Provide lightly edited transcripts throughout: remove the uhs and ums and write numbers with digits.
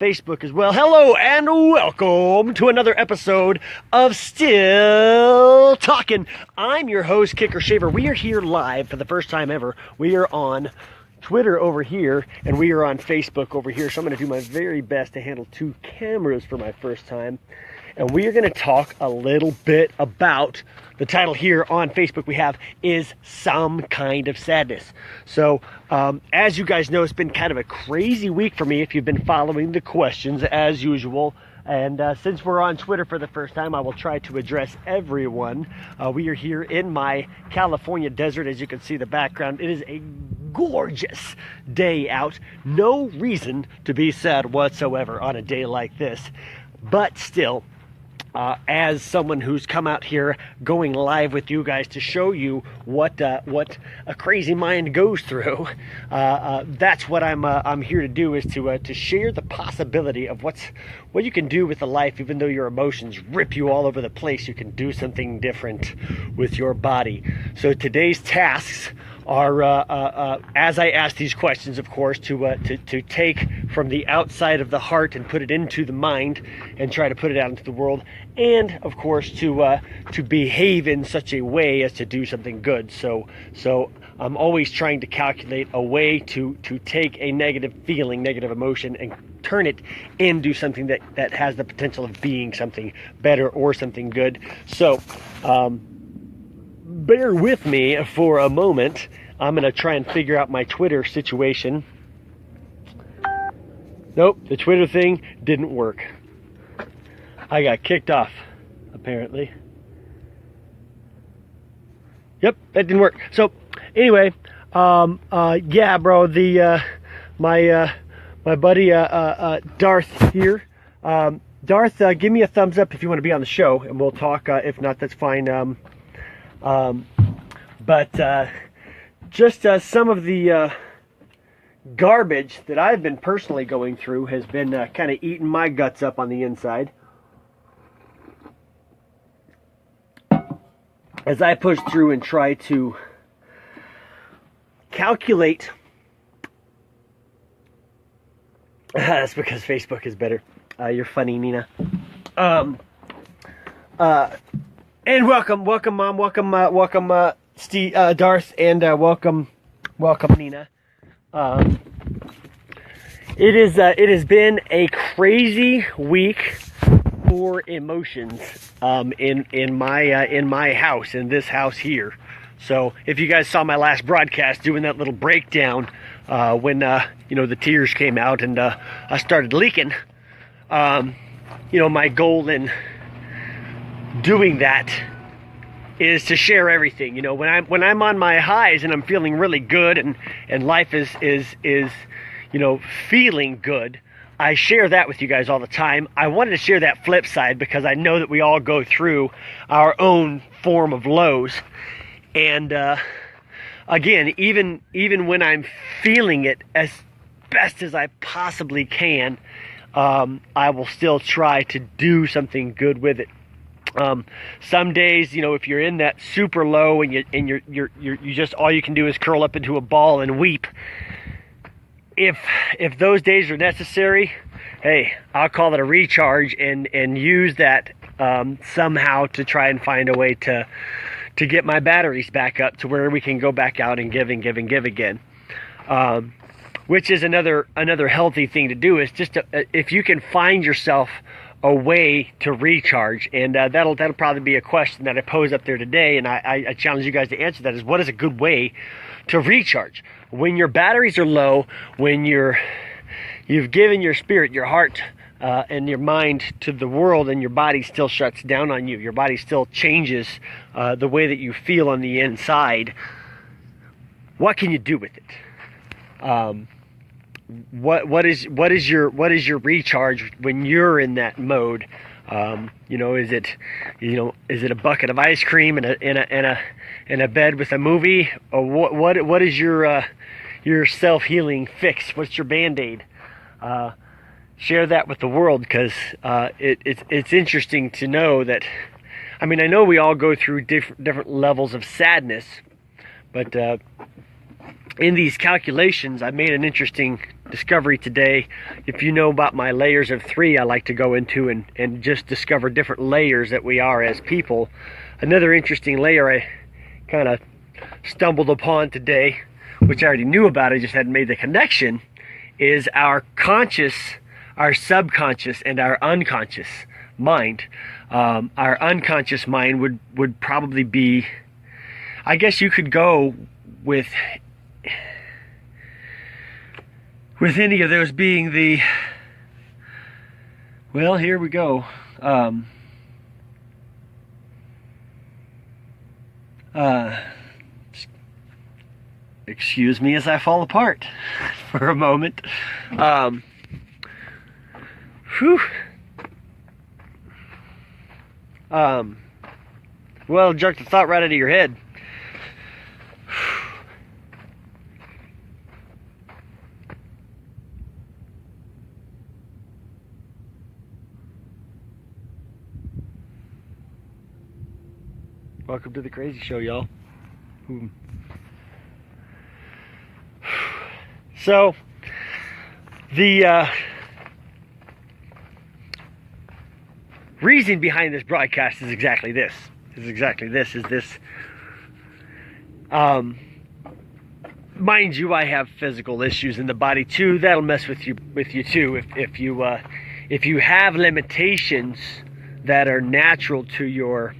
Facebook as well. Hello and welcome to another episode of Still Talking. I'm your host, Kicker Shaver. We are here live for the first time ever. We are on Twitter over here, and we are on Facebook over here. So I'm going to do my very best to handle two cameras for my first time. And we are going to talk a little bit about the title here on Facebook we have is Some Kind of Sadness. So as you guys know, it's been kind of a crazy week for me if you've been following the questions as usual. And since we're on Twitter for the first time, I will try to address everyone. We are here in my California desert. As you can see the background, it is a gorgeous day out. No reason to be sad whatsoever on a day like this. But still, as someone who's come out here going live with you guys to show you what a crazy mind goes through, that's what I'm here to do, is to share the possibility of what you can do with the life. Even though your emotions rip you all over the place, you can do something different with your body. So today's tasks are, as I ask these questions, of course, to take from the outside of the heart and put it into the mind and try to put it out into the world, and of course to behave in such a way as to do something good. So I'm always trying to calculate a way to take a negative feeling, negative emotion, and turn it into something that has the potential of being something better or something good. So bear with me for a moment. I'm going to try and figure out my Twitter situation. Nope, the Twitter thing didn't work. I got kicked off, apparently. Yep, that didn't work. So, anyway, yeah, bro, my buddy Darth here. Darth, give me a thumbs up if you want to be on the show, and we'll talk. If not, that's fine. Just some of the garbage that I've been personally going through has been kind of eating my guts up on the inside. As I push through and try to calculate, that's because Facebook is better. You're funny, Nina. And welcome, Mom. Welcome, Steve, Darth, and welcome, Nina. It has been a crazy week for emotions in my house, in this house here. So if you guys saw my last broadcast doing that little breakdown when the tears came out and I started leaking, my goal in doing that is to share everything. When I'm on my highs and I'm feeling really good and life is feeling good, I share that with you guys all the time. I wanted to share that flip side because I know that we all go through our own form of lows. And again, even when I'm feeling it as best as I possibly can, I will still try to do something good with it. Some days, if you're in that super low and you just, all you can do is curl up into a ball and weep. If those days are necessary, hey, I'll call it a recharge and use that somehow to try and find a way to get my batteries back up to where we can go back out and give again. Which is another healthy thing to do, is just if you can find yourself a way to recharge. And that'll probably be a question that I pose up there today, and I challenge you guys to answer that, is what is a good way to recharge when your batteries are low, when you've given your spirit, your heart, and your mind to the world, and your body still shuts down on you. Your body still changes the way that you feel on the inside. What can you do with it? What is your recharge when you're in that mode? Is it a bucket of ice cream and a bed with a movie? Or what is your self-healing fix? What's your Band-Aid? Share that with the world, because it's interesting to know that. I mean, I know we all go through different levels of sadness, but in these calculations, I made an interesting discovery today. If you know about my layers of 3, I like to go into and just discover different layers that we are as people. Another interesting layer I kind of stumbled upon today, which I already knew about, I just hadn't made the connection, is our conscious, our subconscious, and our unconscious mind. Our unconscious mind would probably be, I guess you could go with any of those being the, well, here we go. Excuse me as I fall apart for a moment. Well, jerk the thought right out of your head. Welcome to the Crazy Show, y'all. So, the reason behind this broadcast is exactly this. Mind you, I have physical issues in the body too. That'll mess with you too. If you have limitations that are natural to your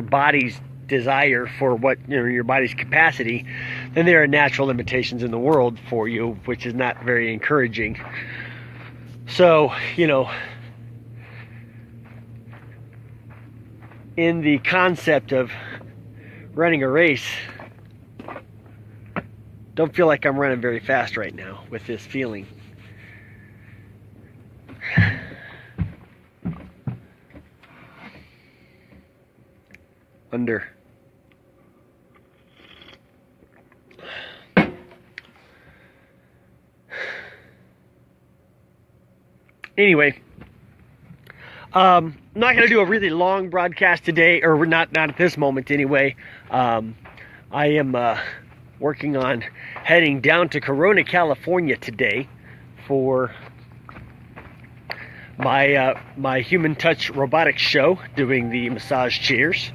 body's desire for what, your body's capacity, then there are natural limitations in the world for you, which is not very encouraging. So, in the concept of running a race, don't feel like I'm running very fast right now with this feeling. Anyway, I'm not going to do a really long broadcast today, or not at this moment anyway. I am working on heading down to Corona, California today for my Human Touch robotics show, doing the massage chairs.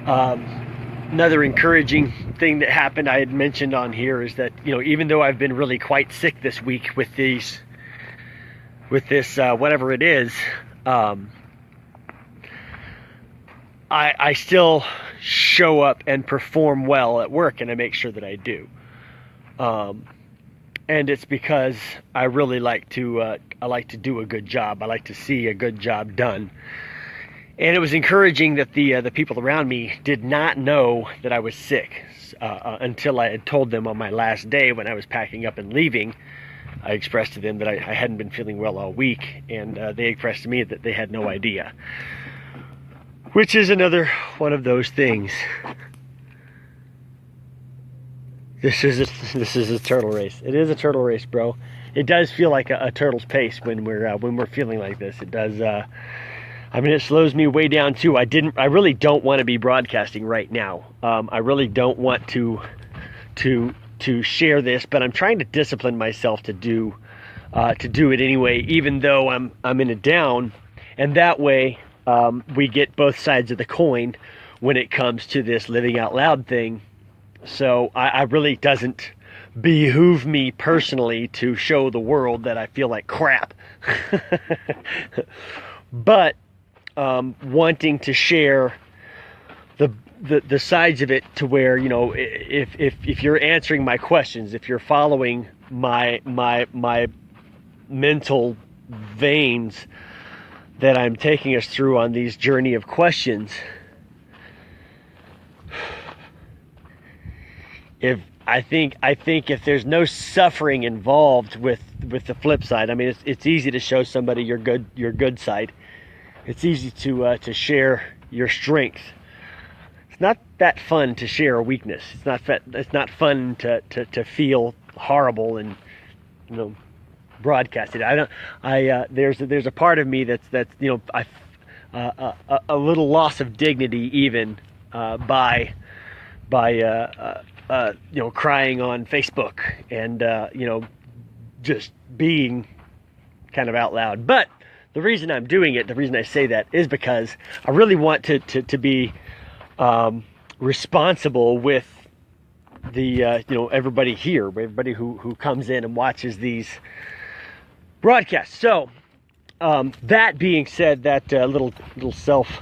Another encouraging thing that happened, I had mentioned on here, is that even though I've been really quite sick this week with this whatever it is, I still show up and perform well at work, and I make sure that I do. And it's because I really like to do a good job. I like to see a good job done. And it was encouraging that the people around me did not know that I was sick until I had told them on my last day when I was packing up and leaving. I expressed to them that I hadn't been feeling well all week, and they expressed to me that they had no idea. Which is another one of those things. This is a turtle race. It is a turtle race, bro. It does feel like a turtle's pace when we're feeling like this. It does. It slows me way down too. I really don't want to be broadcasting right now. I really don't want to share this, but I'm trying to discipline myself to do it anyway, even though I'm in a down, and that way we get both sides of the coin when it comes to this living out loud thing. So I really doesn't behoove me personally to show the world that I feel like crap. But wanting to share the sides of it to where, if you're answering my questions, if you're following my mental veins that I'm taking us through on these journey of questions, I think if there's no suffering involved with the flip side, it's easy to show somebody your good side. It's easy to share your strength. It's not that fun to share a weakness. It's not fun to feel horrible and broadcast it. There's a part of me that's a little loss of dignity even by crying on Facebook and, just being kind of out loud. But the reason I'm doing it, the reason I say that is because I really want to be responsible with the, everybody here, everybody who comes in and watches these broadcasts. So, that being said, that little self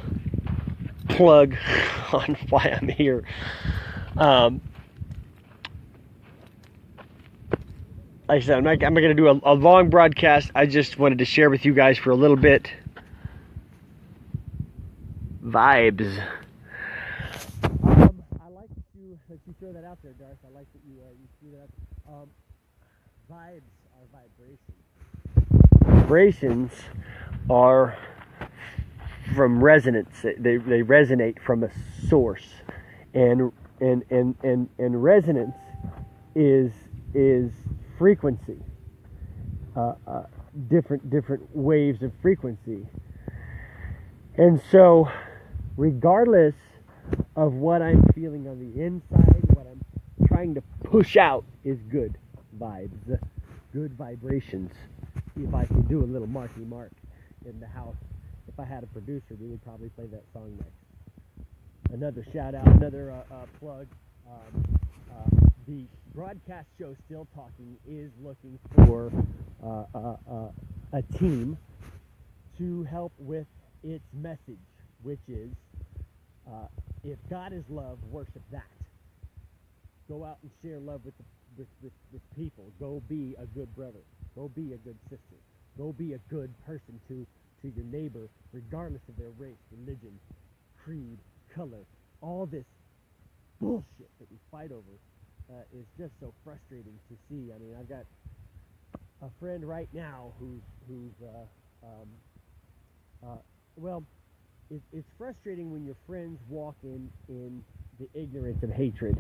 plug on why I'm here. Like I said, I'm not going to do a long broadcast. I just wanted to share with you guys for a little bit. Vibes. I like that you throw that out there, Darth. I like that you threw that out there. Vibes are vibrations. Vibrations are from resonance. They resonate from a source, and resonance is frequency, different waves of frequency. And so, regardless of what I'm feeling on the inside, what I'm trying to push out is good vibes, good vibrations. If I could do a little Marky Mark in the house, if I had a producer, we would probably play that song next. Another shout out, another plug. The broadcast show Still Talking is looking for a team to help with its message, which is if God is love, worship that. Go out and share love with people. Go be a good brother. Go be a good sister. Go be a good person to your neighbor, regardless of their race, religion, creed, color. All this bullshit that we fight over is just so frustrating to see. I mean, I've got a friend right now it's frustrating when your friends walk in the ignorance of hatred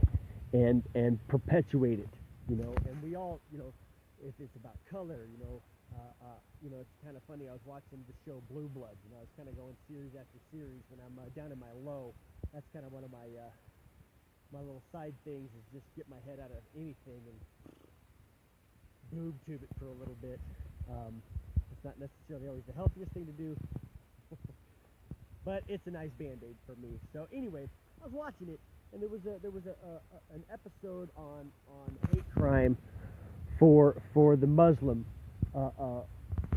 and perpetuate it, and we all, if it's about color, it's kind of funny. I was watching the show Blue Bloods, I was kind of going series after series when I'm down in my low. That's kind of one of my little side things, is just get my head out of anything and boob tube it for a little bit. It's not necessarily always the healthiest thing to do, but it's a nice band-aid for me. So anyway, I was watching it, and there was an episode on hate crime for the Muslim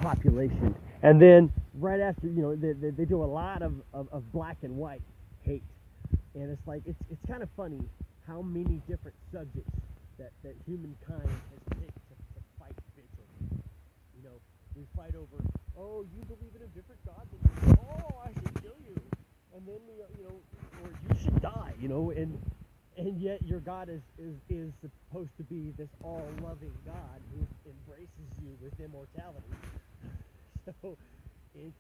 population, and then right after, they do a lot of black and white hate, and it's like it's kind of funny how many different subjects that humankind has picked to fight bitch over. We fight over, oh, you believe in a different God than me, oh, I should kill you, and then or you should die, and yet your God is supposed to be this all-loving God who embraces you with immortality. So,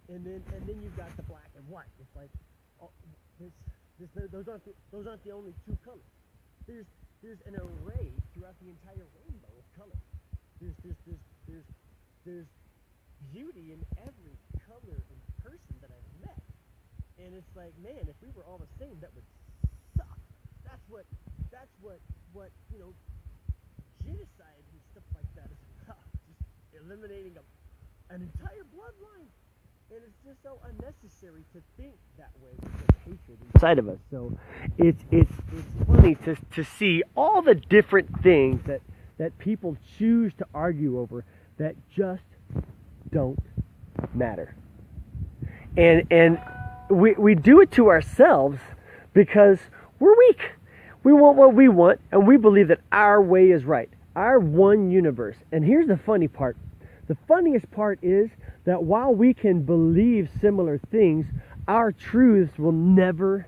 and then you've got the black and white. It's like, those aren't the only two colors. There's an array throughout the entire rainbow of colors. There's beauty in every color and person that I've met, and it's like, man, if we were all the same, that would suck. That's what genocide and stuff like that is about. Just eliminating an entire bloodline. And it's just so unnecessary to think that way with hatred inside of us. So it's funny to see all the different things that people choose to argue over that just don't matter. And we do it to ourselves because we're weak. We want what we want, and we believe that our way is right. Our one universe. And here's the funny part. The funniest part is that while we can believe similar things, our truths will never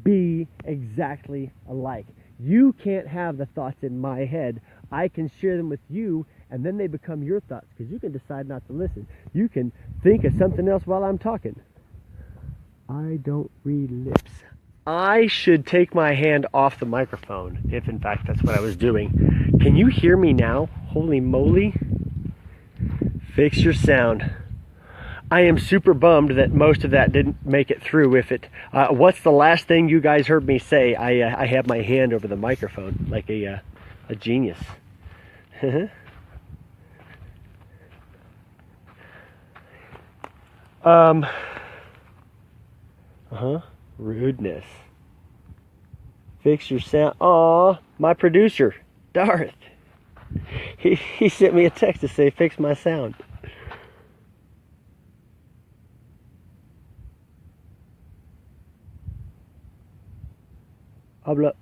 be exactly alike. You can't have the thoughts in my head. I can share them with you, and then they become your thoughts, because you can decide not to listen. You can think of something else while I'm talking. I don't read lips. I should take my hand off the microphone, if in fact that's what I was doing. Can you hear me now? Holy moly. Fix your sound. I am super bummed that most of that didn't make it through. If it, what's the last thing you guys heard me say? I have my hand over the microphone like a genius. Rudeness. Fix your sound. Aw, my producer, Darth. He sent me a text to say fix my sound. Well,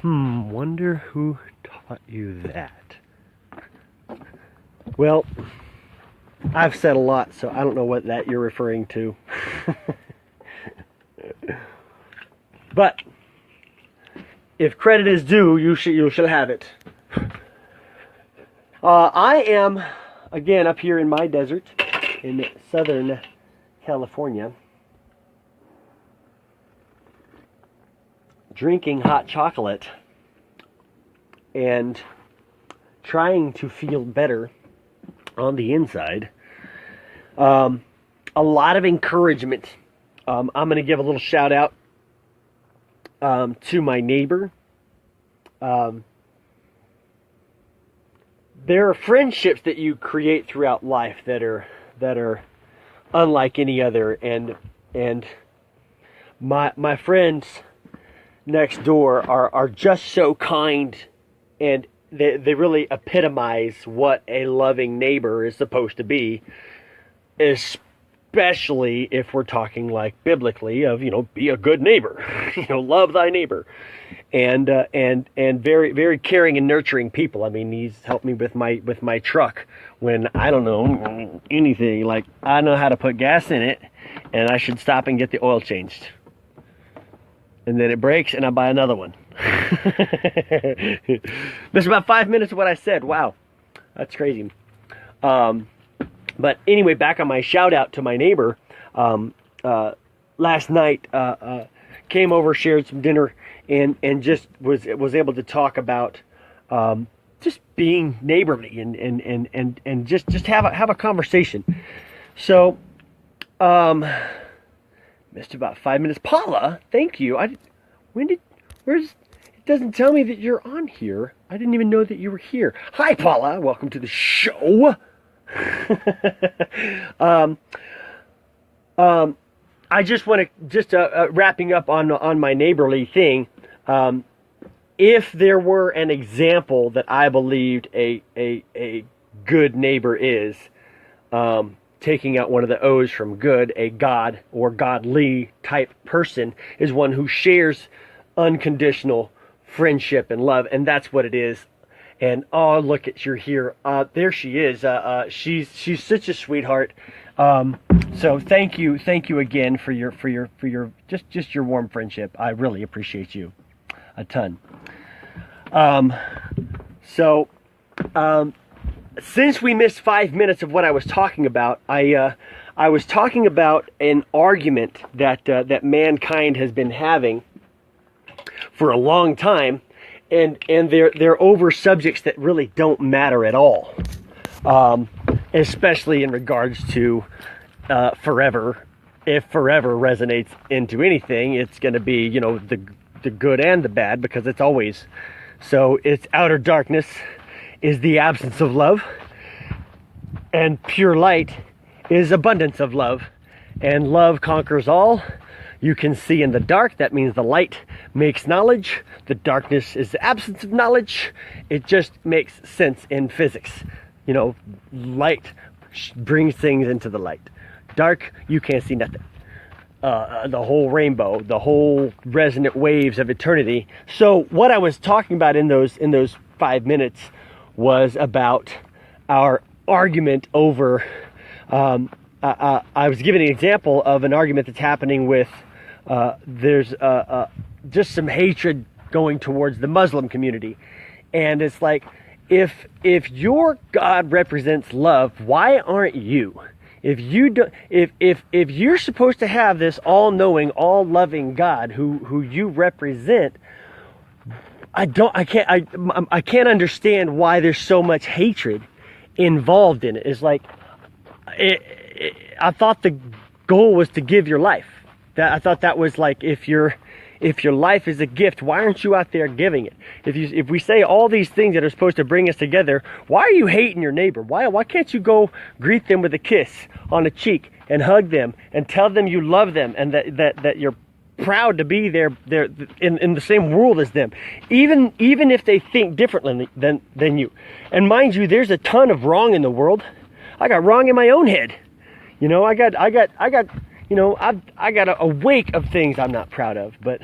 wonder who taught you that. Well, I've said a lot, so I don't know what that you're referring to. But if credit is due, you shall have it. I am again up here in my desert in Southern California, drinking hot chocolate and trying to feel better on the inside. A lot of encouragement. I'm going to give a little shout out to my neighbor. There are friendships that you create throughout life that are unlike any other, and my friends next door are just so kind, and they really epitomize what a loving neighbor is supposed to be, especially if we're talking like biblically of, be a good neighbor, love thy neighbor, and very, very caring and nurturing people. I mean, he's helped me with my truck when I don't know anything. Like, I know how to put gas in it, and I should stop and get the oil changed. And then it breaks, and I buy another one. That's about 5 minutes of what I said. Wow, that's crazy. But anyway, back on my shout out to my neighbor. Last night, came over, shared some dinner, and just was able to talk about just being neighborly and just have a conversation. So, missed about 5 minutes. Paula, thank you. It doesn't tell me that you're on here. I didn't even know that you were here. Hi, Paula. Welcome to the show. I just want to, wrapping up on my neighborly thing. If there were an example that I believed a good neighbor is, taking out one of the O's from good, a God or godly type person is one who shares unconditional friendship and love, and that's what it is. And oh, look at you're here. There she is. She's such a sweetheart. So thank you again for your just your warm friendship. I really appreciate you a ton. Since we missed 5 minutes of what I was talking about, I was talking about an argument that mankind has been having for a long time, and they're over subjects that really don't matter at all, especially in regards to forever. If forever resonates into anything, it's going to be the good and the bad, because it's always so. It's outer darkness is the absence of love, and pure light is abundance of love, and love conquers all. You can see in the dark. That means the light makes knowledge. The darkness is the absence of knowledge. It just makes sense in physics. Light brings things into the light. Dark, you can't see nothing. The whole rainbow, the whole resonant waves of eternity. So what I was talking about in those 5 minutes was about our argument over. I was giving an example of an argument that's happening with. There's just some hatred going towards the Muslim community, and it's like, if your God represents love, why aren't you? If you do, if you're supposed to have this all-knowing, all-loving God who you represent, I can't understand why there's so much hatred involved in it. It's like, I thought the goal was to give your life. I thought that was like, if your life is a gift, why aren't you out there giving it? If we say all these things that are supposed to bring us together, why are you hating your neighbor? Why can't you go greet them with a kiss on the cheek and hug them and tell them you love them and that you're proud to be there in the same world as them, even if they think differently than you. And mind you, there's a ton of wrong in the world. I got wrong in my own head. You know, I got you know, I got a wake of things I'm not proud of. But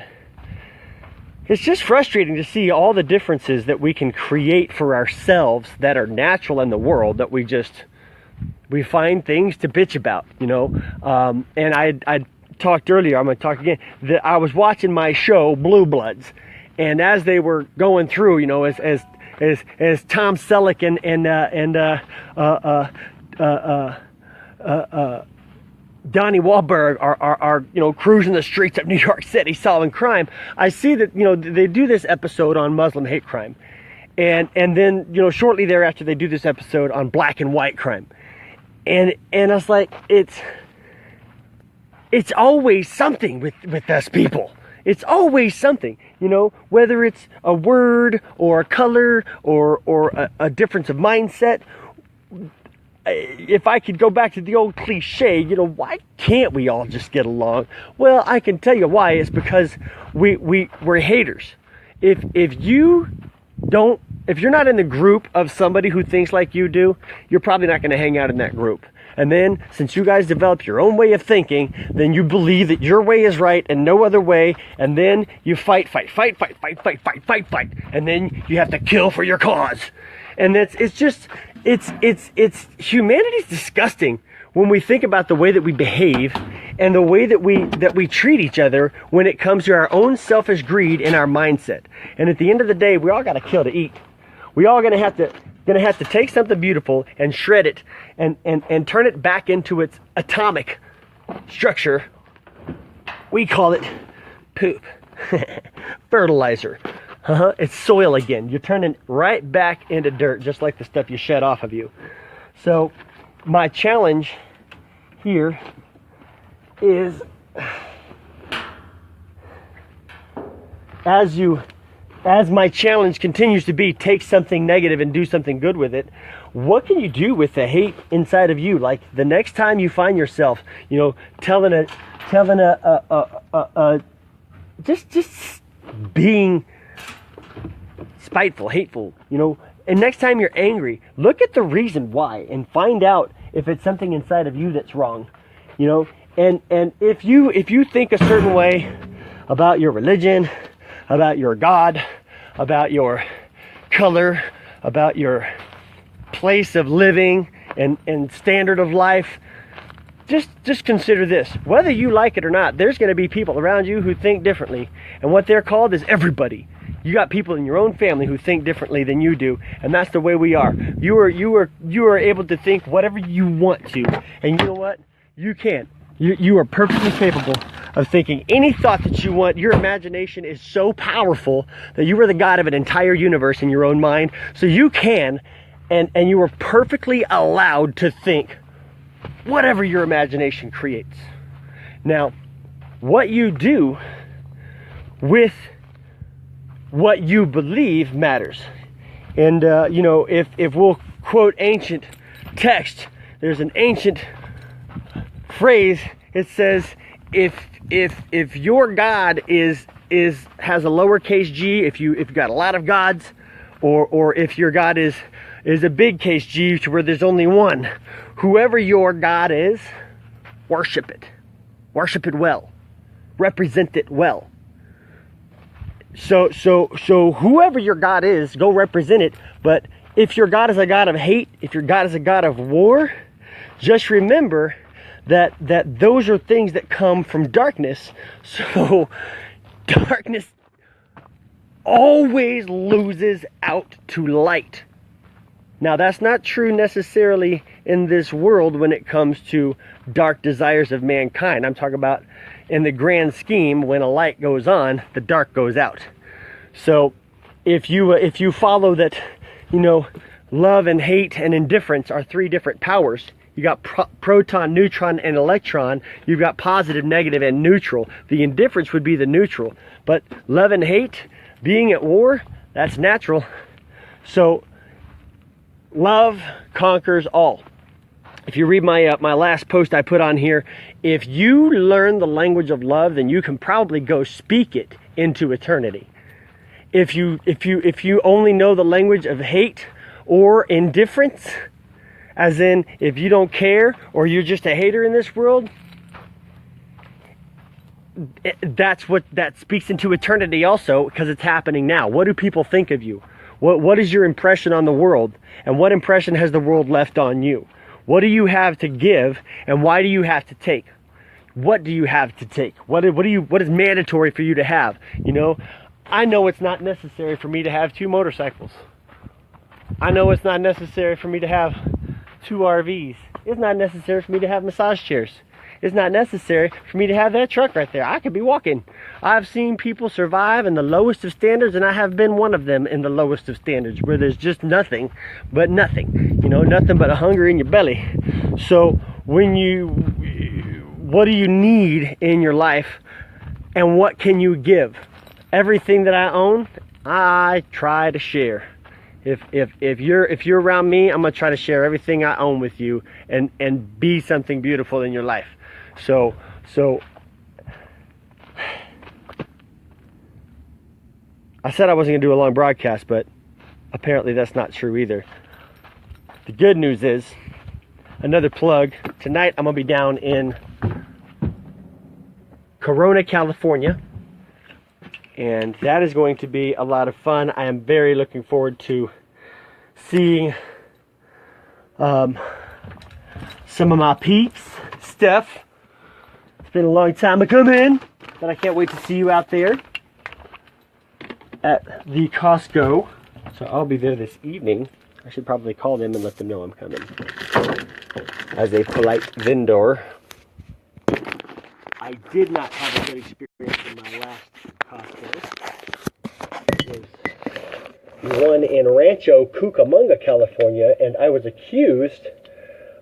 it's just frustrating to see all the differences that we can create for ourselves that are natural in the world, that we find things to bitch about, you know. And I talked earlier, I'm going to talk again, that I was watching my show Blue Bloods, and as they were going through, you know, as Tom Selleck and Donnie Wahlberg are you know, cruising the streets of New York City solving crime, I see that, you know, they do this episode on Muslim hate crime, and then, you know, shortly thereafter they do this episode on black and white crime, and I was like, it's always something with us people. It's always something, you know, whether it's a word or a color or a difference of mindset. If I could go back to the old cliche, you know, why can't we all just get along? Well, I can tell you why. It's because we're haters. If you're not in the group of somebody who thinks like you do, you're probably not going to hang out in that group. And then, since you guys develop your own way of thinking, then you believe that your way is right and no other way, and then you fight, and then you have to kill for your cause. And it's humanity's disgusting when we think about the way that we behave and the way that we treat each other when it comes to our own selfish greed and our mindset. And at the end of the day, we all got to kill to eat. We all gonna have to take something beautiful and shred it and turn it back into its atomic structure. We call it poop. Fertilizer. It's soil again. You're turning right back into dirt, just like the stuff you shed off of you. So my challenge here is, as my challenge continues to be, take something negative and do something good with it. What can you do with the hate inside of you? Like, the next time you find yourself, you know, just being spiteful, hateful, you know, and next time you're angry, look at the reason why and find out if it's something inside of you that's wrong, you know. And if you think a certain way about your religion, about your God, about your color, about your place of living and standard of life, just consider this. Whether you like it or not, there's going to be people around you who think differently. And what they're called is everybody. You got people in your own family who think differently than you do, and that's the way we are. You are able to think whatever you want to, and you know what? You can. You are perfectly capable of thinking any thought that you want. Your imagination is so powerful that you are the God of an entire universe in your own mind. So you can, and you are perfectly allowed to think whatever your imagination creates. Now, what you do with what you believe matters. And you know, if we'll quote ancient text, there's an ancient phrase. It says, if your God has a lowercase g, if you've got a lot of gods, or if your God is a big case G to where there's only one, whoever your God is, worship it well, represent it well. So whoever your God is, go represent it. But if your God is a God of hate, if your God is a God of war, just remember that those are things that come from darkness. So darkness always loses out to light. Now, that's not true necessarily in this world when it comes to dark desires of mankind. I'm talking about in the grand scheme, when a light goes on, the dark goes out. So if you follow that, love and hate and indifference are three different powers. You got proton, neutron, and electron. You've got positive, negative, and neutral. The indifference would be the neutral. But love and hate, being at war, that's natural. So love conquers all. If you read my last post I put on here, if you learn the language of love, then you can probably go speak it into eternity. If you only know the language of hate or indifference, as in if you don't care or you're just a hater in this world, that speaks into eternity also, because it's happening now. What do people think of you? What is your impression on the world, and what impression has the world left on you? What do you have to give, and why do you have to take? What do you have to take? What is mandatory for you to have? I know it's not necessary for me to have 2 motorcycles. I know it's not necessary for me to have 2 RVs. It's not necessary for me to have massage chairs. It's not necessary for me to have that truck right there. I could be walking. I've seen people survive in the lowest of standards, and I have been one of them in the lowest of standards, where there's just nothing but nothing. Nothing but a hunger in your belly. So what do you need in your life, and what can you give? Everything that I own, I try to share. If you're around me, I'm gonna try to share everything I own with you, and be something beautiful in your life. So I said I wasn't gonna do a long broadcast, but apparently that's not true either. The good news is, another plug, tonight I'm gonna be down in Corona, California, and that is going to be a lot of fun. I am very looking forward to seeing some of my peeps. Steph, it's been a long time to come in, but I can't wait to see you out there at the Costco. So I'll be there this evening. I should probably call them and let them know I'm coming, as a polite vendor. I did not have a good experience in my last Costco. It was one in Rancho Cucamonga, California, and I was accused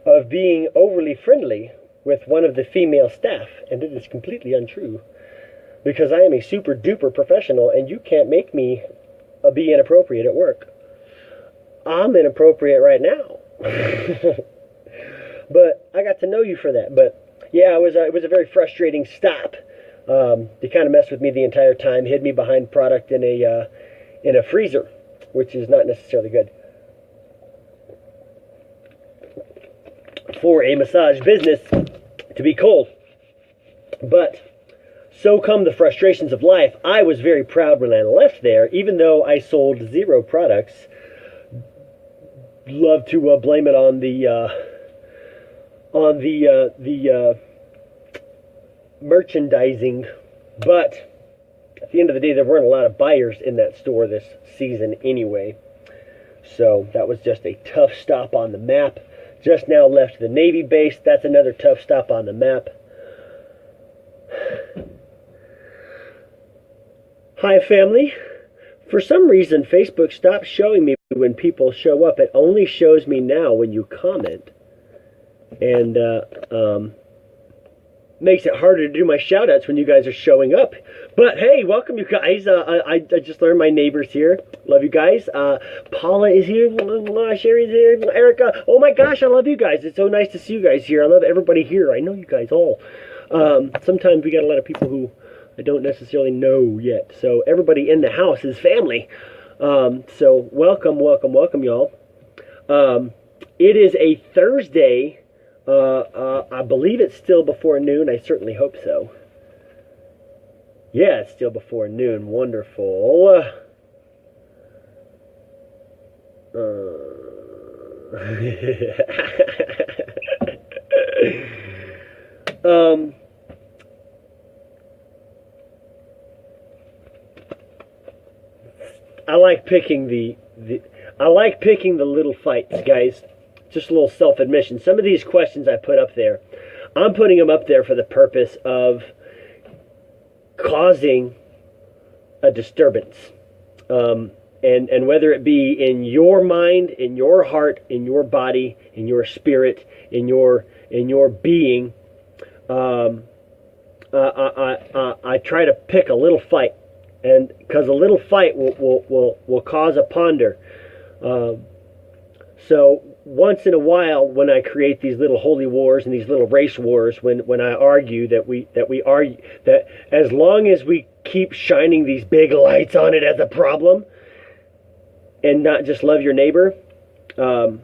of being overly friendly with one of the female staff, and it is completely untrue, because I am a super duper professional, and you can't make me be inappropriate at work. I'm inappropriate right now. But I got to know you for that. But yeah, it was a very frustrating stop. They kind of messed with me the entire time, hid me behind product in a freezer, which is not necessarily good for a massage business to be cold. But so come the frustrations of life. I was very proud when I left there, even though I sold 0 products. Love to blame it on the merchandising, but at the end of the day, there weren't a lot of buyers in that store this season anyway. So that was just a tough stop on the map. Just now left the Navy base. That's another tough stop on the map. Hi, family. For some reason, Facebook stopped showing me when people show up. It only shows me now when you comment. And makes it harder to do my shout-outs when you guys are showing up. But hey, welcome you guys. I just learned my neighbors here. Love you guys. Paula is here. Sherry's here. Erica. Oh my gosh, I love you guys. It's so nice to see you guys here. I love everybody here. I know you guys all. Sometimes we got a lot of people who I don't necessarily know yet. So everybody in the house is family. So welcome, y'all. It is a Thursday. I believe it's still before noon. I certainly hope so. Yeah, it's still before noon. Wonderful. I like picking the little fights, guys. Just a little self-admission. Some of these questions I put up there, I'm putting them up there for the purpose of causing a disturbance. And whether it be in your mind, in your heart, in your body, in your spirit, in your being, I try to pick a little fight, and because a little fight will cause a ponder. So once in a while, when I create these little holy wars and these little race wars, when I argue that as long as we keep shining these big lights on it as a problem, and not just love your neighbor, then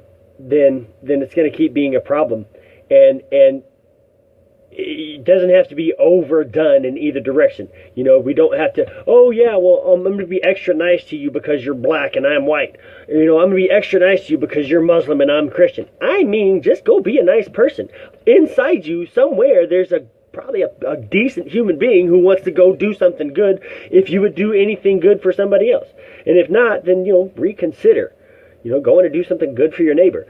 it's going to keep being a problem, and it doesn't have to be overdone in either direction. We don't have to, oh yeah, well, I'm going to be extra nice to you because you're black and I'm white. I'm going to be extra nice to you because you're Muslim and I'm Christian. I mean, just go be a nice person. Inside you, somewhere, there's probably a decent human being who wants to go do something good if you would do anything good for somebody else. And if not, then, reconsider. Going to do something good for your neighbor.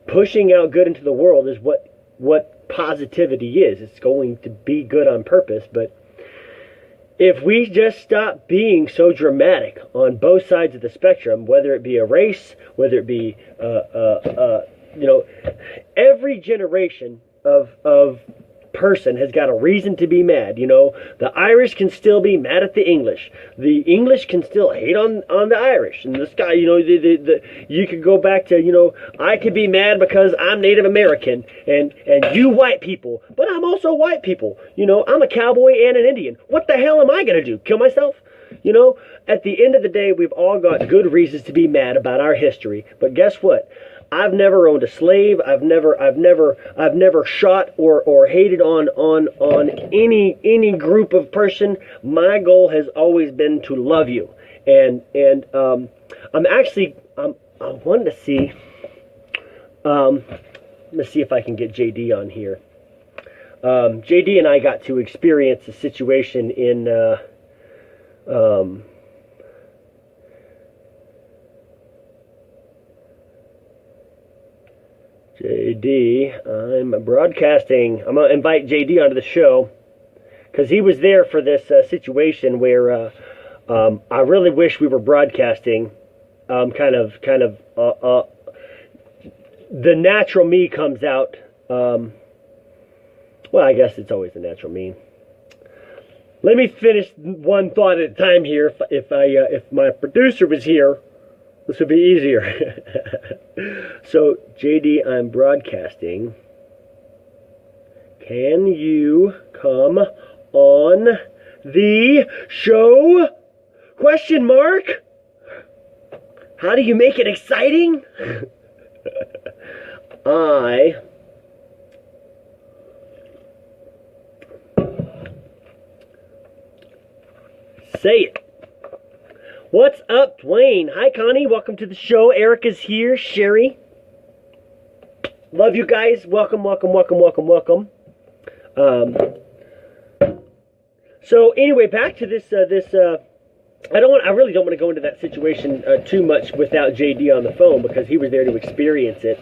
Pushing out good into the world is what positivity is. It's going to be good on purpose, but if we just stop being so dramatic on both sides of the spectrum, whether it be a race, whether it be every generation of person has got a reason to be mad. The Irish can still be mad at the English. The English can still hate on the Irish. And this guy, you could go back to, I could be mad because I'm Native American and you white people, but I'm also white people. I'm a cowboy and an Indian. What the hell am I going to do? Kill myself? At the end of the day, we've all got good reasons to be mad about our history. But guess what? I've never owned a slave. I've never shot or hated on any group of person. My goal has always been to love you, and I'm wanting to see. Let's see if I can get JD on here. JD and I got to experience a situation in. JD, I'm broadcasting. I'm going to invite JD onto the show because he was there for this situation where I really wish we were broadcasting. The natural me comes out. Well, I guess it's always the natural me. Let me finish one thought at a time here. If my producer was here, this would be easier. So, JD, I'm broadcasting. Can you come on the show? Question mark? How do you make it exciting? Say it. What's up, Dwayne? Hi, Connie. Welcome to the show. Erica's here. Sherry. Love you guys. Welcome. So anyway, back to this. I really don't want to go into that situation too much without JD on the phone because he was there to experience it.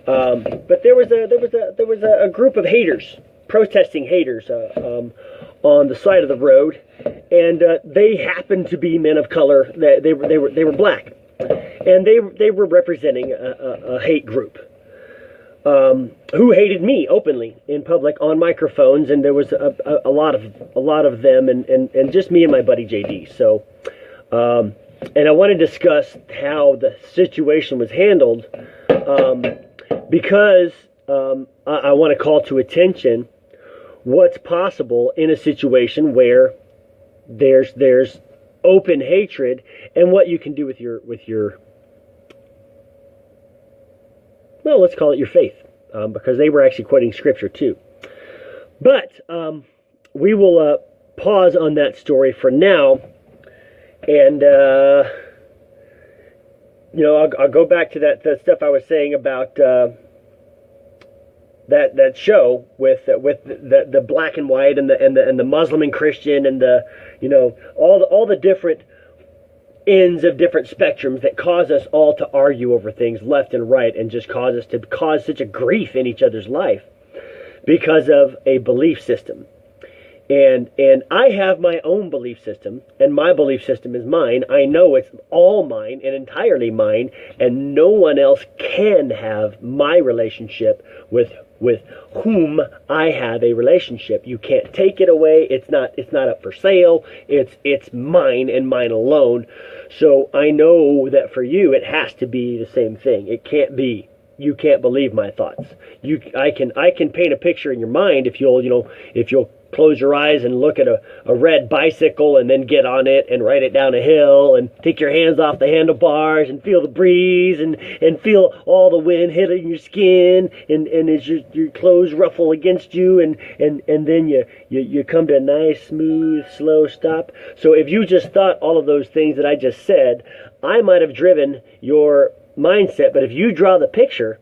But there was a group of haters, protesting haters, on the side of the road, and they happened to be men of color. They were black, and they were representing a hate group who hated me openly in public on microphones, and there was a lot of them, and just me and my buddy JD. So, and I want to discuss how the situation was handled because I want to call to attention what's possible in a situation where there's open hatred, and what you can do with your well, let's call it your faith, because they were actually quoting scripture too. But we will pause on that story for now, and I'll go back to that stuff I was saying about that show with the black and white and the Muslim and Christian and all the different ends of different spectrums that cause us all to argue over things left and right, and just cause us to cause such a grief in each other's life because of a belief system. And I have my own belief system, and my belief system is mine. I know it's all mine and entirely mine, and no one else can have my relationship with whom I have a relationship. You can't take it away. It's not up for sale. It's mine and mine alone. So I know that for you it has to be the same thing. It can't be. You can't believe my thoughts. I can paint a picture in your mind if you'll close your eyes and look at a red bicycle and then get on it and ride it down a hill and take your hands off the handlebars and feel the breeze and feel all the wind hitting your skin and as your clothes ruffle against you and then you come to a nice, smooth, slow stop. So if you just thought all of those things that I just said, I might have driven your mindset. But if you draw the picture,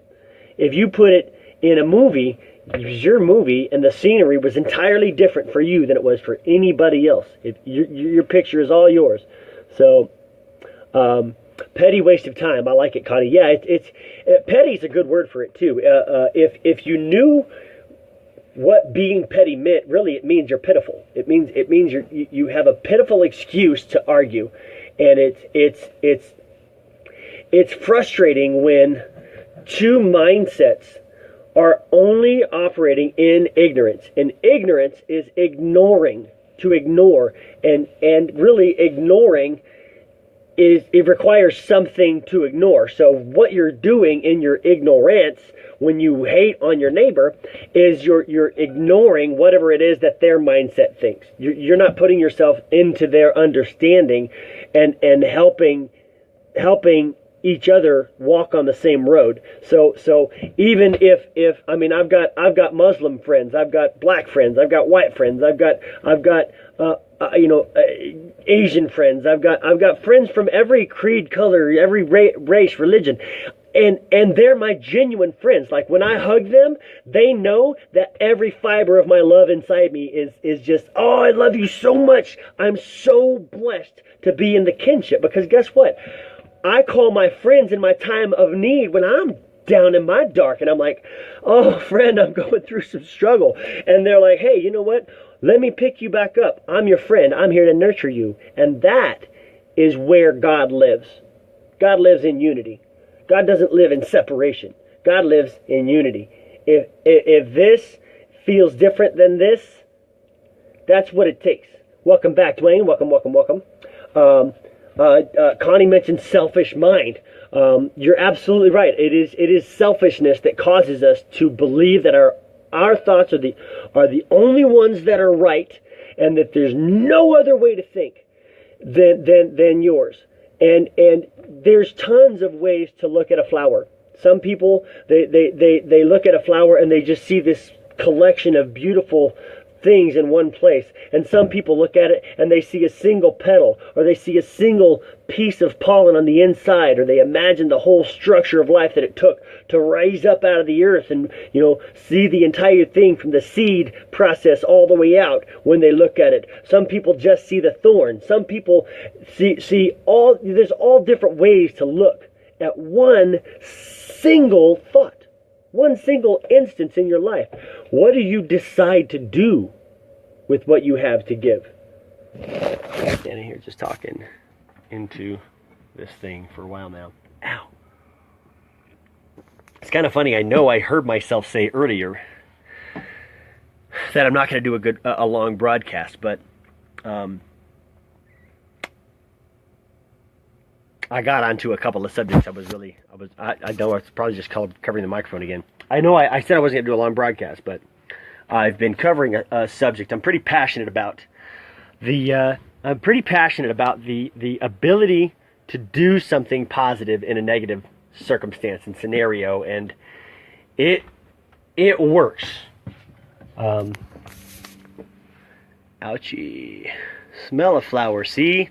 if you put it in a movie, it was your movie, and the scenery was entirely different for you than it was for anybody else. Your picture is all yours. So, petty waste of time. I like it, Connie. Yeah, petty is a good word for it too. If you knew what being petty meant, really, it means you're pitiful. It means you have a pitiful excuse to argue, and it's frustrating when two mindsets are only operating in ignorance. And ignorance is ignoring, to ignore. And really ignoring it requires something to ignore. So what you're doing in your ignorance when you hate on your neighbor is you're ignoring whatever it is that their mindset thinks. You're not putting yourself into their understanding and helping each other walk on the same road. So even if I mean I've got Muslim friends, I've got black friends, I've got white friends, I've got Asian friends, I've got friends from every creed, color, every race, religion. And they're my genuine friends. Like when I hug them, they know that every fiber of my love inside me is just, oh, I love you so much. I'm so blessed to be in the kinship, because guess what? I call my friends in my time of need when I'm down in my dark and I'm like, oh, friend, I'm going through some struggle. And they're like, hey, you know what? Let me pick you back up. I'm your friend. I'm here to nurture you. And that is where God lives. God lives in unity. God doesn't live in separation. God lives in unity. If this feels different than this, that's what it takes. Welcome back, Dwayne. Welcome. Connie mentioned selfish mind. You're absolutely right. It is selfishness that causes us to believe that our thoughts are the only ones that are right, and that there's no other way to think than yours. And there's tons of ways to look at a flower. Some people they look at a flower and they just see this collection of beautiful things in one place. And some people look at it and they see a single petal, or they see a single piece of pollen on the inside, or they imagine the whole structure of life that it took to rise up out of the earth and, see the entire thing from the seed process all the way out when they look at it. Some people just see the thorn. Some people see there's all different ways to look at one single thought. One single instance in your life. What do you decide to do with what you have to give? I'm standing here just talking into this thing for a while now. Ow. It's kind of funny. I know I heard myself say earlier that I'm not going to do a long broadcast, but I got onto a couple of subjects. I know it's probably just called covering the microphone again. I know I said I wasn't going to do a long broadcast, but I've been covering a subject I'm pretty passionate about. The ability to do something positive in a negative circumstance and scenario, and it works. Ouchie. Smell a flower. See?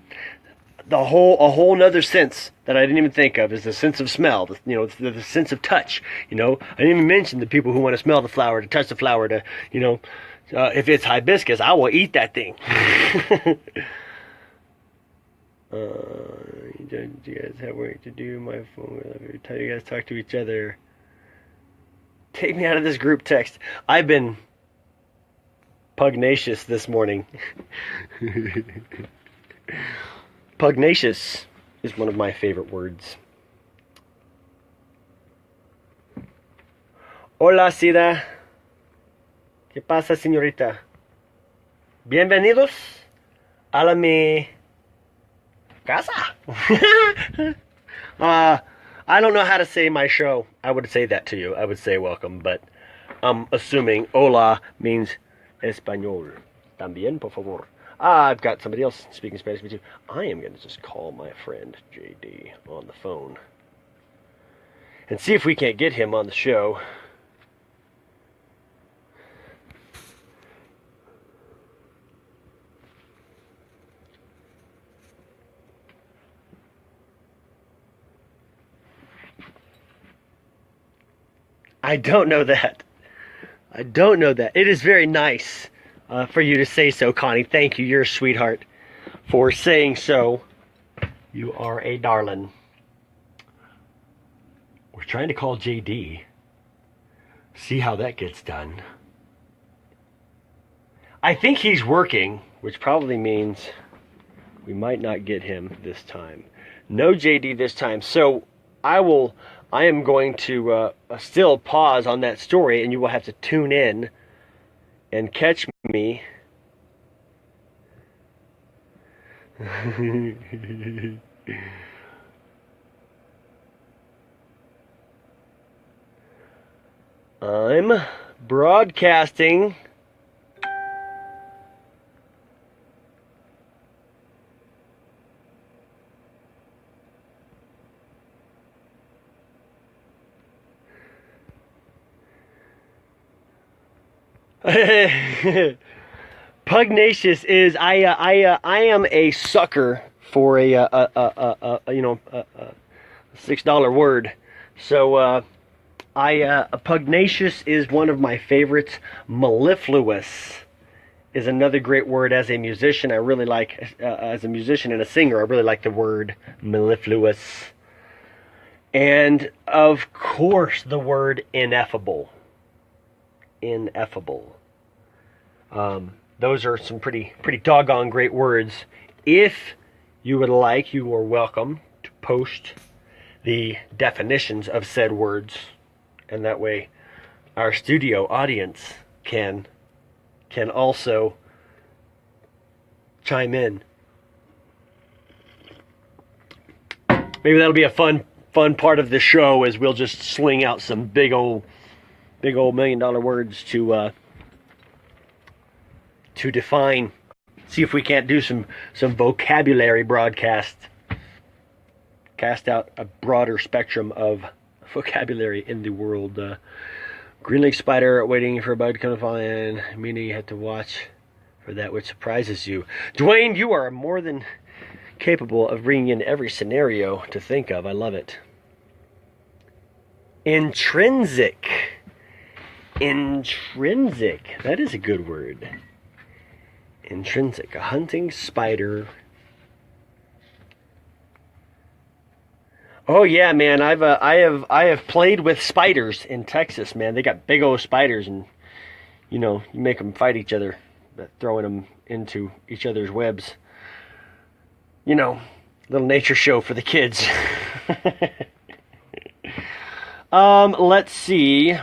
A whole nother sense that I didn't even think of is the sense of smell, the sense of touch. I didn't even mention the people who want to smell the flower, to touch the flower, to, if it's hibiscus, I will eat that thing. You guys have work to do. My phone, every time you guys talk to each other. Take me out of this group text. I've been pugnacious this morning. Pugnacious is one of my favorite words. Hola, Sida. ¿Qué pasa, señorita? Bienvenidos a la mi casa. I don't know how to say my show. I would say that to you. I would say welcome, but I'm assuming hola means español. También, por favor. I've got somebody else speaking Spanish to me too. I am going to just call my friend JD on the phone and see if we can't get him on the show. I don't know that. I don't know that. It is very nice for you to say so, Connie. Thank you. You're a sweetheart for saying so. You are a darling. We're trying to call JD. See how that gets done. I think he's working, which probably means we might not get him this time. No JD this time. So I am going to still pause on that story, and you will have to tune in and catch me. I'm broadcasting pugnacious is I am a sucker for a $6 word. So pugnacious is one of my favorites. Mellifluous is another great word. As a musician, I really like as a musician and a singer, I really like the word mellifluous. And of course, the word ineffable. Ineffable. Those are some pretty doggone great words. If you would like, you are welcome to post the definitions of said words, and that way our studio audience can also chime in. Maybe that'll be a fun part of the show, as we'll just sling out some big old $1 million words to define. See if we can't do some vocabulary broadcast. Cast out a broader spectrum of vocabulary in the world. Green Lake spider waiting for a bug to come flying, meaning you have to watch for that which surprises you. Dwayne, you are more than capable of bringing in every scenario to think of. I love it. Intrinsic. Intrinsic. That is a good word. Intrinsic. A hunting spider. Oh yeah, man. I have played with spiders in Texas, man. They got big old spiders, and you make them fight each other, throwing them into each other's webs. Little nature show for the kids. Let's see.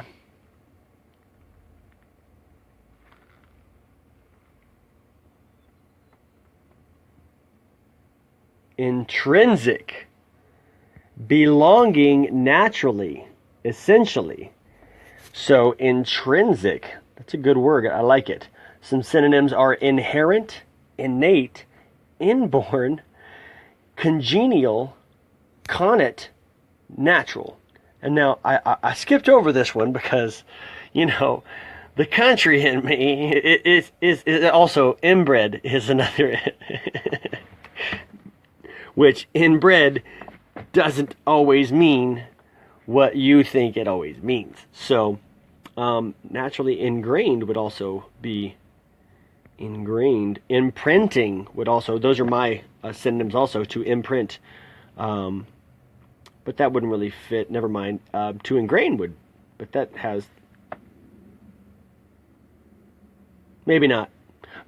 Intrinsic. Belonging naturally, essentially. So intrinsic, that's a good word. I like it. Some synonyms are inherent, innate, inborn, congenial, connate, natural. And now I skipped over this one because, the country in me is also inbred is another, which inbred doesn't always mean what you think it always means. So, naturally ingrained would also be ingrained. Imprinting would also, those are my synonyms also, to imprint. But that wouldn't really fit. Never mind. To ingrain would, but that has Maybe not.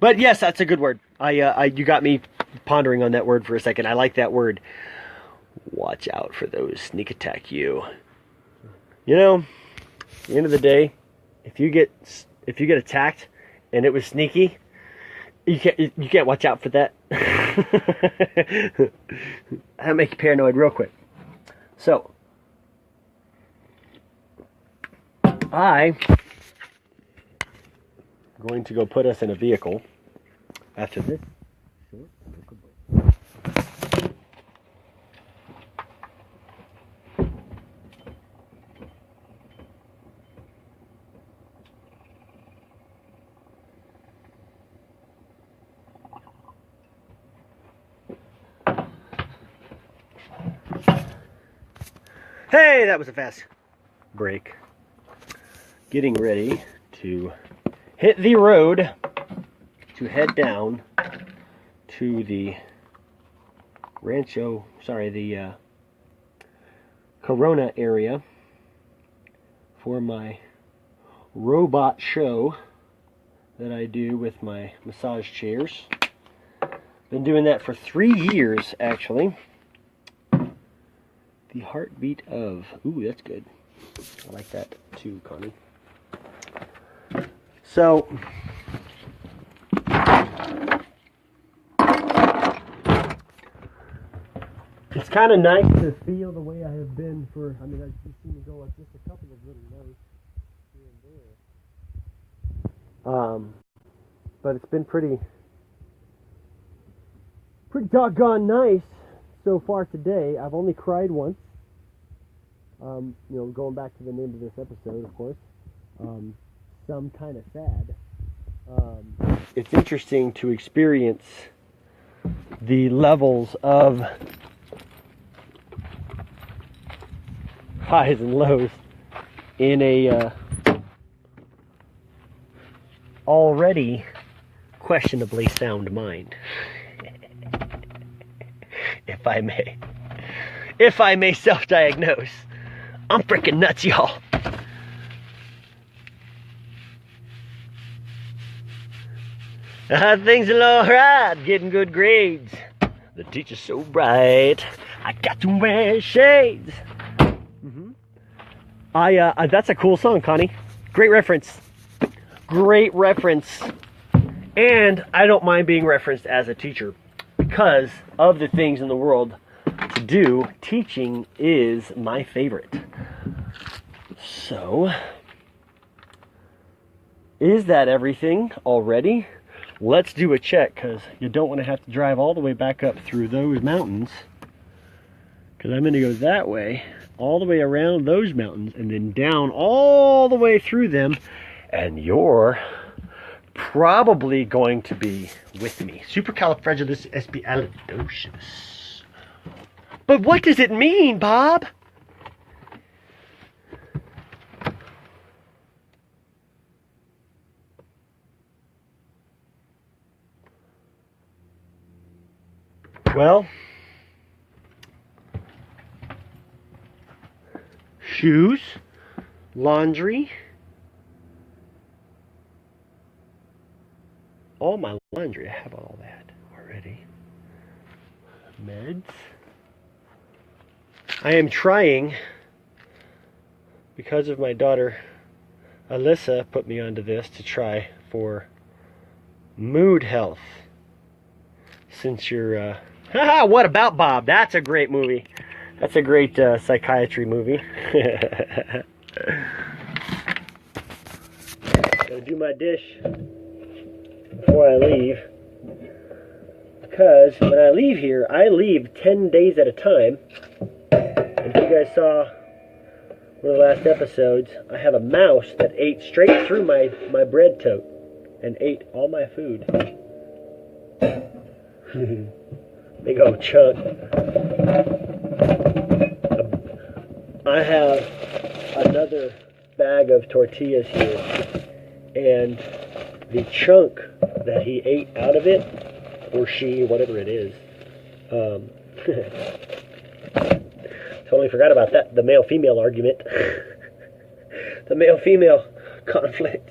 But yes, that's a good word. You got me pondering on that word for a second. I like that word. Watch out for those sneak attack you. You know, at the end of the day, if you get attacked and it was sneaky, you can't watch out for that. That'll make you paranoid real quick. So, I'm going to go put us in a vehicle after this short break. Hey, that was a fast break. Getting ready to hit the road to head down to the Corona area for my robot show that I do with my massage chairs. Been doing that for 3 years, actually. The heartbeat of... Ooh, that's good. I like that too, Connie. So... it's kind of nice to feel the way I have been for... I mean, I've seen me go like just a couple of little notes here and there. But it's been pretty doggone nice so far today. I've only cried once. Going back to the name of this episode, of course. Some kind of sad. It's interesting to experience the levels of highs and lows in a already questionably sound mind. If I may self-diagnose. I'm freaking nuts, y'all. Things are alright, getting good grades. The teacher's so bright, I got to wear shades. That's a cool song, Connie. Great reference. Great reference. And I don't mind being referenced as a teacher because of the things in the world to do. Teaching is my favorite. So, is that everything already? Let's do a check, because you don't want to have to drive all the way back up through those mountains, because I'm going to go that way, all the way around those mountains, and then down all the way through them, and you're probably going to be with me. Supercalifragilisticexpialidocious. But what does it mean, Bob? Well, shoes, laundry, all my laundry, I have all that already. Meds. I am trying, because of my daughter Alyssa put me onto this, to try for mood health. Since you're what about Bob? That's a great movie. That's a great psychiatry movie. Gotta do my dish before I leave. Because when I leave here, I leave 10 days at a time. And if you guys saw one of the last episodes, I have a mouse that ate straight through my bread tote and ate all my food. Big old chunk. I have another bag of tortillas here, and the chunk that he ate out of it, or she, whatever it is, totally forgot about that, the male-female argument. The male-female conflict.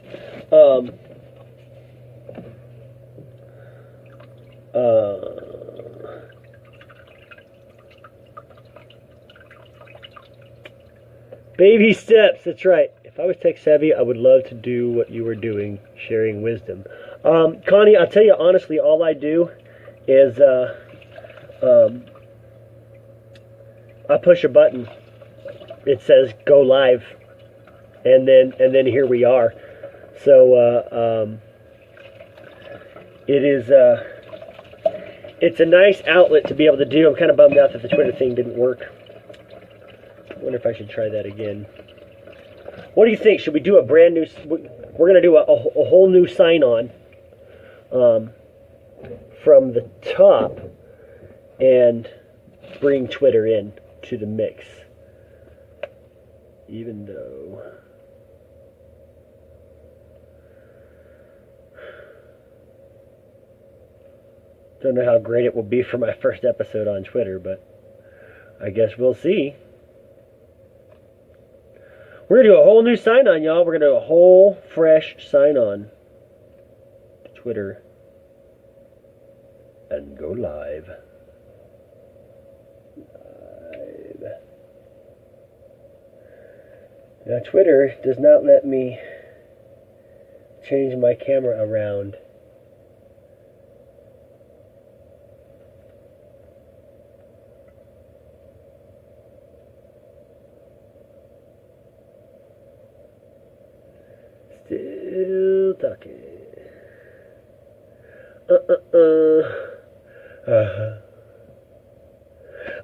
Baby steps, that's right. If I was tech savvy, I would love to do what you were doing, sharing wisdom. Connie, I'll tell you honestly, all I do is I push a button. It says go live, and then here we are. So it is it's a nice outlet to be able to do. I'm kind of bummed out that the Twitter thing didn't work. I wonder if I should try that again. What do you think? Should we do a brand new? We're going to do a whole new sign-on from the top and bring Twitter in to the mix. Even though don't know how great it will be for my first episode on Twitter, but I guess we'll see. We're going to do a whole new sign-on, y'all. We're going to do a whole fresh sign-on to Twitter and go live. Now, Twitter does not let me change my camera around. Still talking.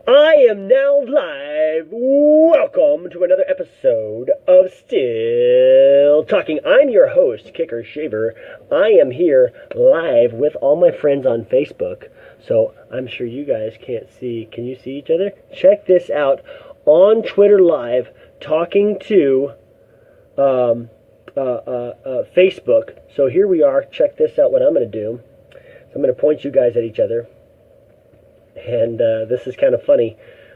I am now live. Welcome to another episode of Still Talking. I'm your host, Kicker Shaver. I am here live with all my friends on Facebook. So I'm sure you guys can't see. Can you see each other? Check this out on Twitter Live, talking to Facebook. So here we are. Check this out, what I'm going to do. So I'm going to point you guys at each other. And this is kind of funny.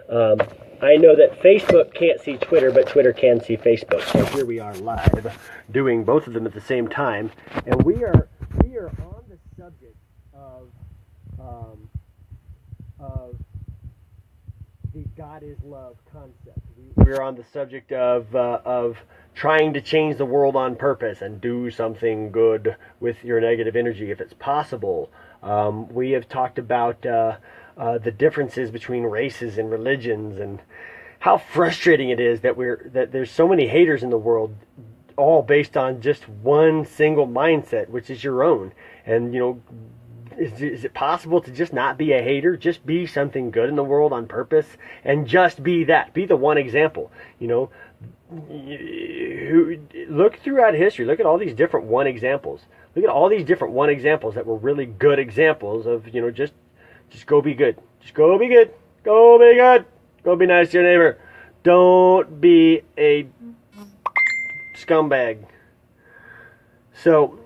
I know that Facebook can't see Twitter, but Twitter can see Facebook. So here we are live, doing both of them at the same time. And we are on the subject of the God is love concept. We're on the subject of trying to change the world on purpose and do something good with your negative energy if it's possible. We have talked about the differences between races and religions, and how frustrating it is that there's so many haters in the world, all based on just one single mindset, which is your own. And is it possible to just not be a hater, just be something good in the world on purpose, and just be that, be the one example? Look throughout history, look at all these different one examples. Look at all these different one examples that were really good examples of, just go be good. Just go be good. Go be good. Go be nice to your neighbor. Don't be a scumbag. So,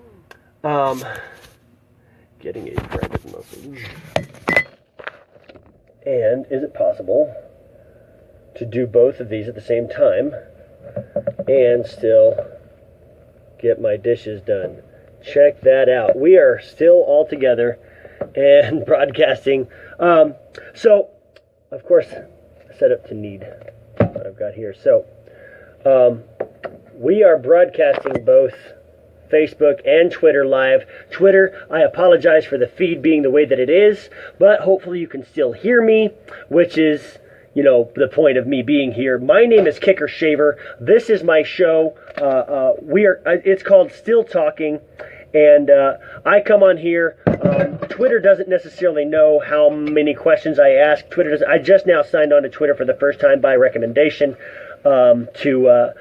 getting a private message. And is it possible to do both of these at the same time and still get my dishes done? Check that out. We are still all together and broadcasting. So, of course, set up to need what I've got here. So, we are broadcasting both Facebook and Twitter live. Twitter, I apologize for the feed being the way that it is, but hopefully you can still hear me, which is, the point of me being here. My name is Kicker Shaver. This is my show. It's called Still Talking. And I come on here. Twitter doesn't necessarily know how many questions I ask. I just now signed on to Twitter for the first time by recommendation to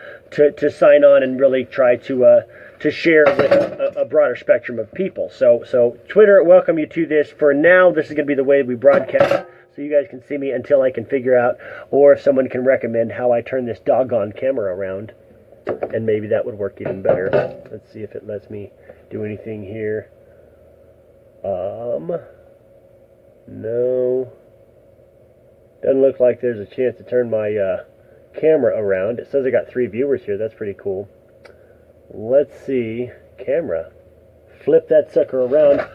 sign on and really try to share with a broader spectrum of people. So Twitter, welcome you to this. For now, this is going to be the way we broadcast, so you guys can see me until I can figure out, or if someone can recommend how I turn this doggone camera around, and maybe that would work even better. Let's see if it lets me do anything here. No. Doesn't look like there's a chance to turn my camera around. It says I got 3 viewers here. That's pretty cool. Let's see. Camera. Flip that sucker around.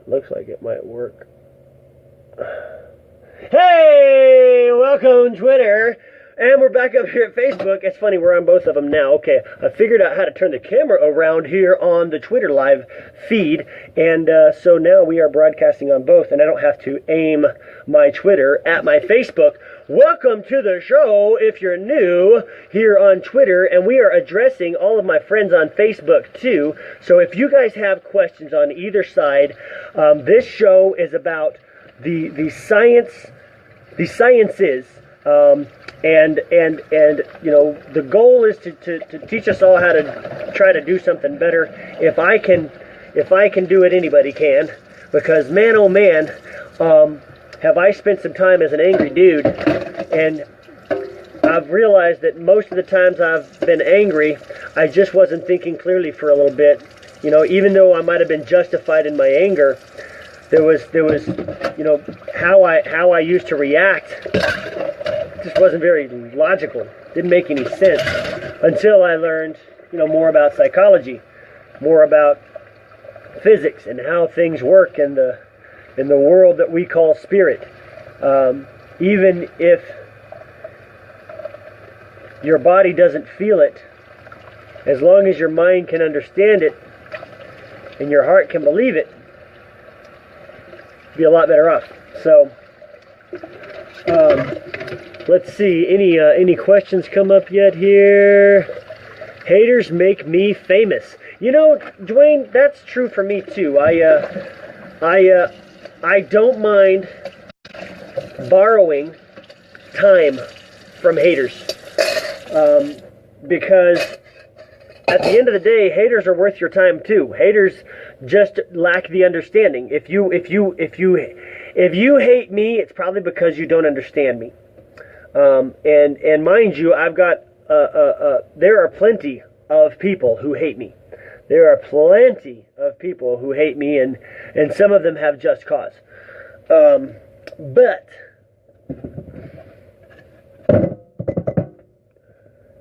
Looks like it might work. Hey, welcome Twitter. And we're back up here at Facebook. It's funny, we're on both of them now. Okay, I figured out how to turn the camera around here on the Twitter live feed. And so now we are broadcasting on both, and I don't have to aim my Twitter at my Facebook. Welcome to the show if you're new here on Twitter, and we are addressing all of my friends on Facebook too. So if you guys have questions on either side, this show is about the sciences. And you know, the goal is to teach us all how to try to do something better. If I can do it, anybody can. Because man, oh man, have I spent some time as an angry dude, and I've realized that most of the times I've been angry, I just wasn't thinking clearly for a little bit. You know, even though I might have been justified in my anger, there was you know, how I used to react just wasn't very logical. Didn't make any sense until I learned, you know, more about psychology, more about physics and how things work in the world that we call spirit. Even if your body doesn't feel it, as long as your mind can understand it and your heart can believe it, you'll be a lot better off. So let's see, any questions come up yet here? Haters make me famous. You know, Dwayne, that's true for me too. I don't mind borrowing time from haters, because at the end of the day, haters are worth your time too. Haters just lack the understanding. If you hate me, it's probably because you don't understand me. And mind you, I've got there are plenty of people who hate me. There are plenty of people who hate me, and some of them have just cause. But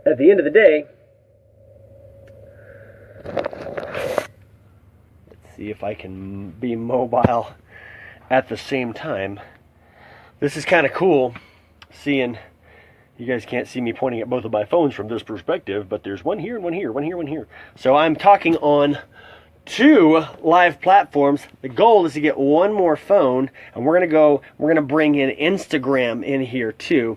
at the end of the day, let's see if I can be mobile at the same time. This is kind of cool, seeing, you guys can't see me pointing at both of my phones from this perspective, but there's one here and one here, one here, one here. So I'm talking on 2 live platforms. The goal is to get one more phone, and we're gonna bring in Instagram in here too.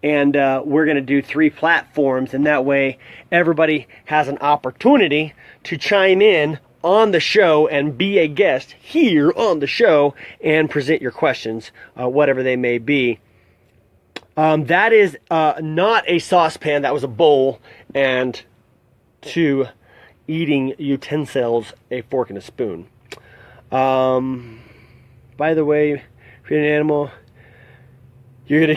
And we're gonna do 3 platforms, and that way everybody has an opportunity to chime in on the show and be a guest here on the show and present your questions, whatever they may be. That is not a saucepan, that was a bowl, and 2 eating utensils, a fork and a spoon. By the way, if you're an animal, you're gonna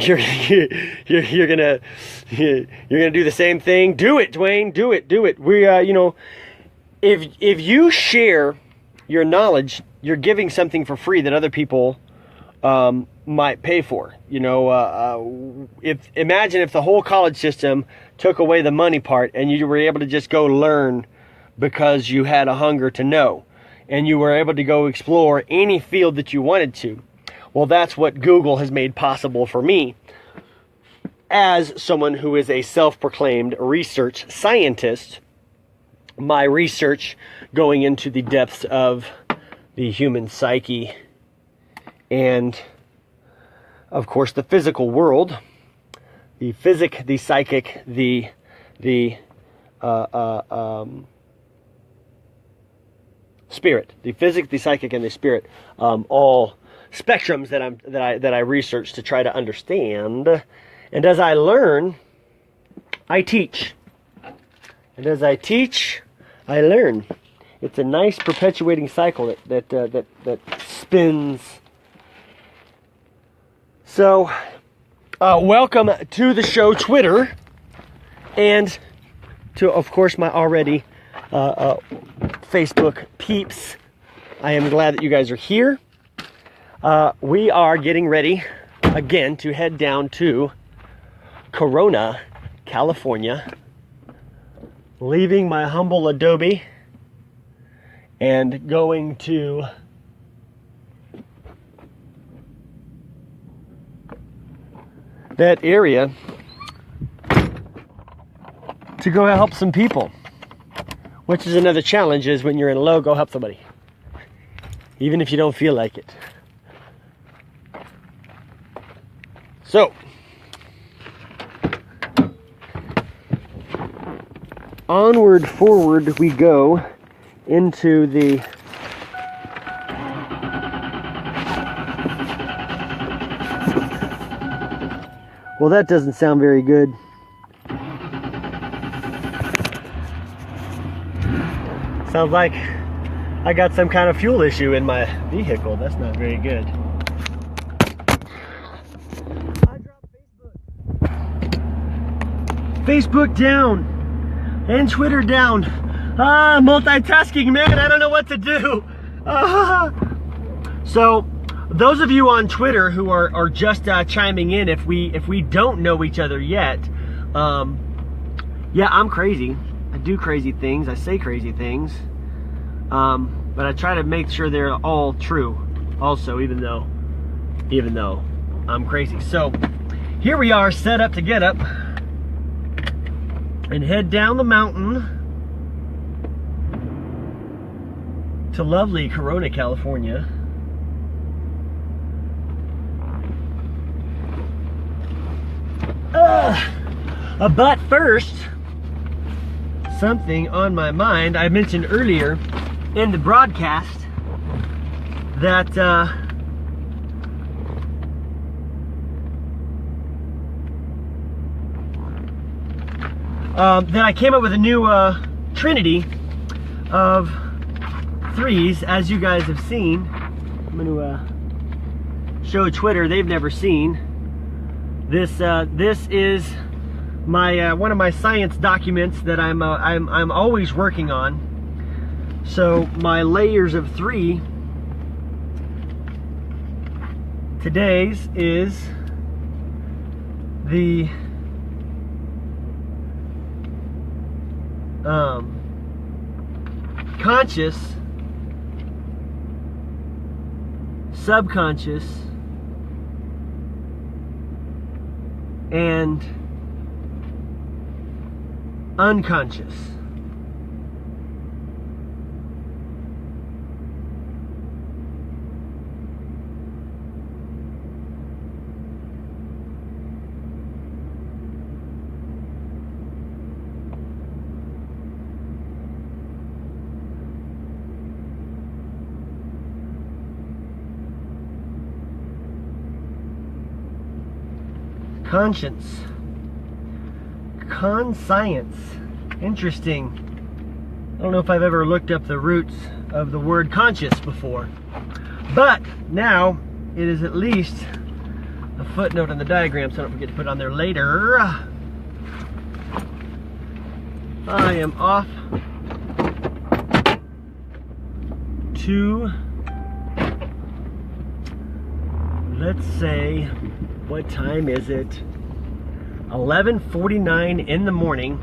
do the same thing. Do it, Dwayne. Do it. We you know, if you share your knowledge, you're giving something for free that other people might pay for. You know, imagine if the whole college system took away the money part and you were able to just go learn because you had a hunger to know, and you were able to go explore any field that you wanted to. Well, that's what Google has made possible for me as someone who is a self-proclaimed research scientist. My research going into the depths of the human psyche and, of course, the physical world, the physic, the psychic, the spirit, the physic, the psychic, and the spirit, all spectrums that I research to try to understand. And as I learn, I teach. And as I teach, I learn. It's a nice perpetuating cycle that spins. So, welcome to the show, Twitter, and to, of course, my already Facebook peeps. I am glad that you guys are here. We are getting ready again to head down to Corona, California, leaving my humble Adobe and going to that area to go help some people, which is another challenge, is when you're in low, go help somebody, even if you don't feel like it. So, onward, forward we go into the well, that doesn't sound very good. Sounds like I got some kind of fuel issue in my vehicle. That's not very good. I dropped Facebook down. And Twitter down. Multitasking, man. I don't know what to do. So, those of you on Twitter who are just chiming in, if we don't know each other yet, yeah, I'm crazy. I do crazy things. I say crazy things. But I try to make sure they're all true. Also, even though I'm crazy. So, here we are, set up to get up and head down the mountain to lovely Corona, California. But first, something on my mind. I mentioned earlier in the broadcast that that I came up with a new trinity of threes, as you guys have seen. I'm going to show Twitter. They've never seen this. This is my one of my science documents that I'm always working on. So my layers of three. Today's is the conscious, subconscious, and unconscious. Conscience. Conscience. Interesting. I don't know if I've ever looked up the roots of the word conscious before. But now it is at least a footnote on the diagram, so I don't forget to put it on there later. I am off to, let's say, what time is it? 11:49 in the morning.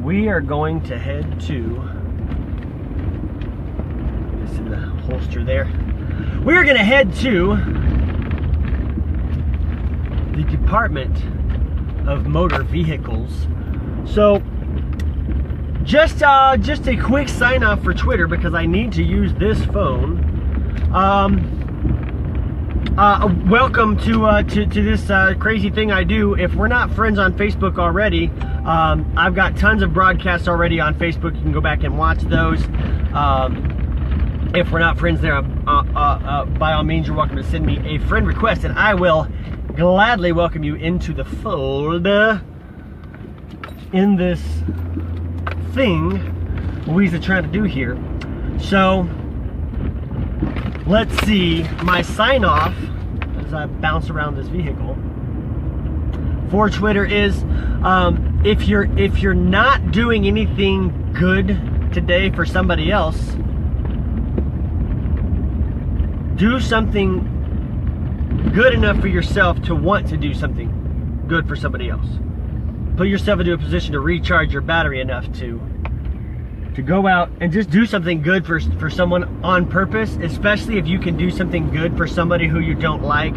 We are going to head to, this in the holster there. We are going to head to the Department of Motor Vehicles. So, just a quick sign off for Twitter, because I need to use this phone. Welcome to this crazy thing I do. If we're not friends on Facebook already, I've got tons of broadcasts already on Facebook. You can go back and watch those. If we're not friends there, by all means, you're welcome to send me a friend request, and I will gladly welcome you into the fold in this thing we're trying to do here. So, let's see, my sign off as I bounce around this vehicle for Twitter is, if you're not doing anything good today for somebody else, do something good enough for yourself to want to do something good for somebody else. Put yourself into a position to recharge your battery enough to go out and just do something good for someone on purpose, especially if you can do something good for somebody who you don't like.